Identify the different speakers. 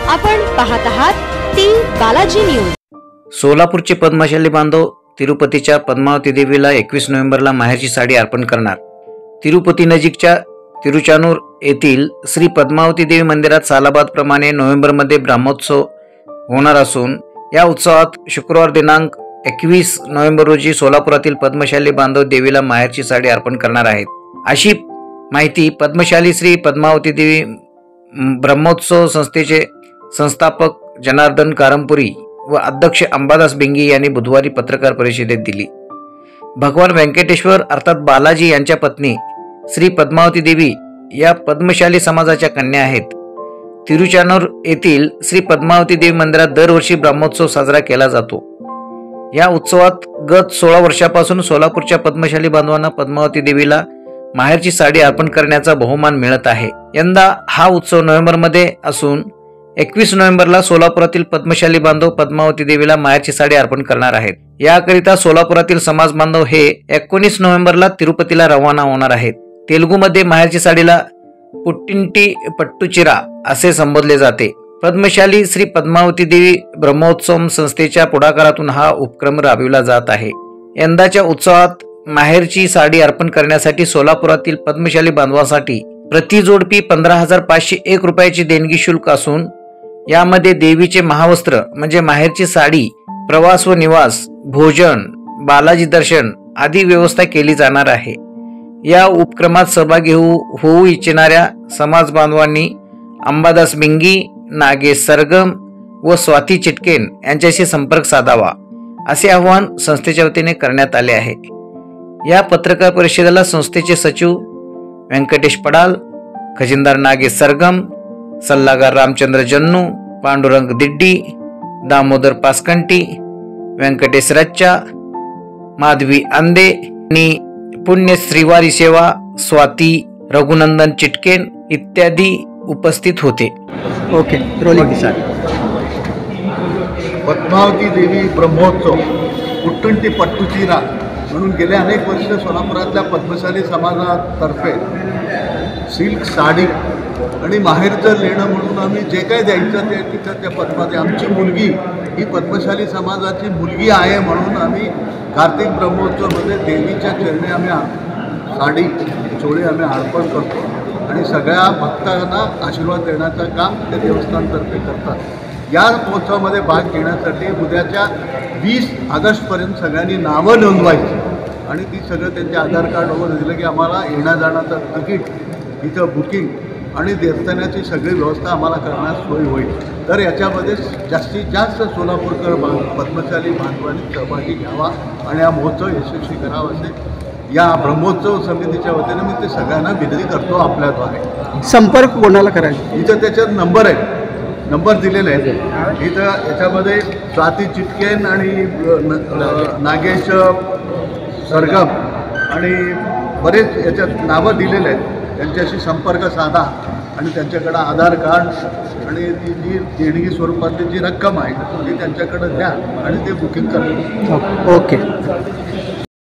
Speaker 1: आपण पाहत आहात टी बालाजी न्यूज।
Speaker 2: सोलापूरचे पद्मशाली बांधव तिरुपतीच्या पद्मावती देवीला 21 नोव्हेंबरला माहेरची साडी अर्पण करणार। तिरुपती नजीकच्या तिरुचानूर येथील श्री पद्मावती देवी मंदिरात सालाबादप्रमाणे नोव्हेंबरमध्ये ब्रह्मोत्सव होणार असून या उत्सवात शुक्रवार दिनांक 21 नोव्हेंबर रोजी सोलापुरातील पद्मशाली बांधव देवीला माहेरची साडी अर्पण करणार आहेत, अशी माहिती पद्मशाली श्री पद्मावती देवी ब्रह्मोत्सव संस्थेचे संस्थापक जनार्दन कारंपुरी व अध्यक्ष अंबादास बिंगी यांनी बुधवारी पत्रकार परिषदेत दिली। भगवान व्यंकटेश्वर अर्थात बालाजी यांच्या पत्नी श्री पद्मावती देवी या पद्मशाली समाजाच्या कन्या आहेत। तिरुचानूर येथील श्री पद्मावती देवी मंदिरात दरवर्षी ब्रह्मोत्सव साजरा केला जातो। या उत्सवात गत 16 वर्षापासून सोलापूरच्या पद्मशाली बांधवांना पद्मावती देवीला माहेरची साडी अर्पण करण्याचा बहुमान मिळत आहे। यंदा हा उत्सव नोव्हेंबरमध्ये असून 21 नोव्हेंबरला सोलापुरातील पद्मशाली बांधव पद्मावती देवीला माहेरची साडी अर्पण करणार आहेत। याकरिता सोलापुरातील समाज बांधव हे 19 नोव्हेंबरला तिरुपतीला रवाना होणार आहेत। तेलुगूमध्ये माहेरची साडीला पुट्टिंटी पट्टुचिरा असे संबोधले जाते। पद्मशाली श्री पद्मावती देवी ब्रह्मोत्सव संस्थेच्या पुढाकारातून हा उपक्रम राबविला जात आहे। यंदाच्या उत्सवात माहेरची साडी अर्पण करण्यासाठी सोलापुरातील पद्मशाली बांधवांसाठी प्रति जोडपी 15,501 रुपयाची देणगी शुल्क असून यामध्ये देवीचे महावस्त्र म्हणजे माहेरची साडी, प्रवास व निवास, भोजन, बालाजी दर्शन आदी व्यवस्था केली जाणार आहे। या उपक्रमात सहभागी होऊ इच्छिणाऱ्या समाज बांधवांनी अंबादास बिंगी, नागेश सरगम व स्वाती चिटकेन यांच्याशी संपर्क साधावा, असे आवाहन संस्थेच्या वतीने करण्यात आले आहे। या पत्रकार परिषदेला संस्थेचे सचिव व्यंकटेश पडाल, खजिनदार नागेश सरगम, सल्लागार रामचंद्र जन्नू, पांडुरंग दिड्डी, दामोदर पासकंटी, व्यंकटेश रच्चा, माधवी अंदे आणि पुण्य श्रीवारी सेवा स्वाती रघुनंदन चिटकेन इत्यादी उपस्थित होते।
Speaker 3: Okay, rolling sir.
Speaker 4: पद्मावती देवी ब्रह्मोत्सव पुट्टंटी पट्टुचिरा म्हणून गेले अनेक वर्ष सोलापुरातल्या पद्मशाली समाजातर्फे सिल्क साडी आणि माहेरचं लेणं म्हणून आम्ही जे काही द्यायचं ते तिथं त्या पद्मावती आमची मुलगी ही पद्मशाली समाजाची मुलगी आहे म्हणून आम्ही कार्तिक ब्रह्मोत्सवमध्ये देवीच्या चरणी आम्ही साडी चोळी आम्ही अर्पण करतो आणि सगळ्या भक्तांना आशीर्वाद देण्याचं काम ते देवस्थानतर्फे करतात। या महोत्सवामध्ये भाग घेण्यासाठी उद्याच्या 20 ऑगस्टपर्यंत सगळ्यांनी नावं नोंदवायची आणि ती सगळं त्यांचे आधार कार्ड वगैरे दिलं की आम्हाला येण्या-जाण्याचं तिकीट इथं बुकिंग आणि देवस्थानाची सगळी व्यवस्था आम्हाला करण्यास सोय होईल। तर याच्यामध्ये जास्तीत जास्त सोलापूरकर पद्मशाली बांधवांनी सहभागी घ्यावा आणि हा महोत्सव यशस्वी करावा असे या ब्रह्मोत्सव समितीच्या वतीने मी ते सगळ्यांना विनंती करतो आपल्याद्वारे।
Speaker 3: संपर्क कोणाला करायचा?
Speaker 4: इथं त्याच्यात नंबर आहे, नंबर दिलेले आहेत इथं। याच्यामध्ये स्वाती चिटकेन आणि नागेश सरगम आणि बरेच याच्यात नावं दिलेले आहेत, त्यांच्याशी संपर्क साधा आणि त्यांच्याकडं आधार कार्ड आणि ती जी देणगी स्वरूपातली जी रक्कम आहे ती त्यांच्याकडं द्या आणि ते बुकिंग करा।
Speaker 3: ओके।